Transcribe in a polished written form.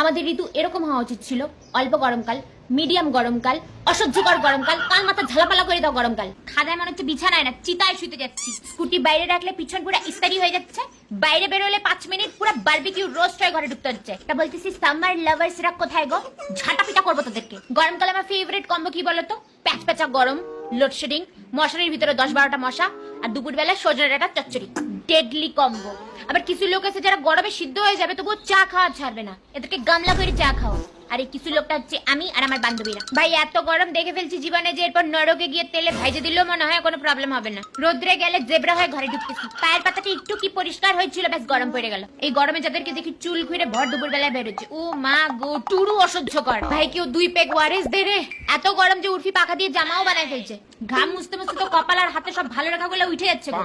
আমাদের ঋতু এরকম হওয়া উচিত ছিল, অল্প গরমকাল, মিডিয়াম গরমকাল, অসহ্যকর গরমকাল, কাল মাথা ঝালাপালা করে দাও গরমকাল। খাদায় মনে হচ্ছে বিছানায় না চিতায় শুতে যাচ্ছি। স্কুটি বাইরে রাখলে পিছন পুরো ইস্তারি হয়ে যাচ্ছে, বাইরে বেরোলে 5 মিনিট পুরো বারবিকিউ রোস্ট হয়ে ঘরে ঢুকতে হচ্ছে। তা বলতেছি সামার লাভার্সরা কোথায় গো? ঝাঁটা পিটা করবো তোদেরকে। গরমকালে আমার ফেভারিট কম্বো কি বলতো? প্যাচ প্যাচা গরম, লোডশেডিং, মশারির ভিতরে 10-12টা মশা, আর দুপুরবেলা সজনে ডাঁটা চচ্চড়ি। Deadly combo. আবার কিছু লোক আছে যারা গরমে সিদ্ধ হয়ে যাবে তবুও চা খাওয়া ছাড়বে না, এদেরকে গামলা করে চা খাও। আর এই কিছু লোকটা হচ্ছে আমি আর আমার বান্ধবীরা। ভাই এত গরম দেখে ফেলছি জীবনে যে এরপর নরকে গিয়ে তেলে ভাইজে দিলেও মনে হয় কোনো প্রবলেম হবে না। রোদ্রে গেলে জেব্রা হয়ে ঘরে ঢুকতেছি, পায়ের পাতাটা একটু কি পরিষ্কার হয়েছিল, ব্যাস গরম পড়ে গেল। এই গরমে যাদেরকে দেখি চুল ঘুরে ভর দুপুর বেলায় বেরোচ্ছে, ও মা গো টুরু অসহ্যকর। ভাই কেউ 2 পেগ ওয়ারেস দে রে। এত গরম যে উর্ফি পাখা দিয়ে জামাও বানায় ফেলছে। ঘাম মুছতে মুছতে তো কপাল আর হাতে সব ভালো রেখাগুলো উঠে যাচ্ছে গো।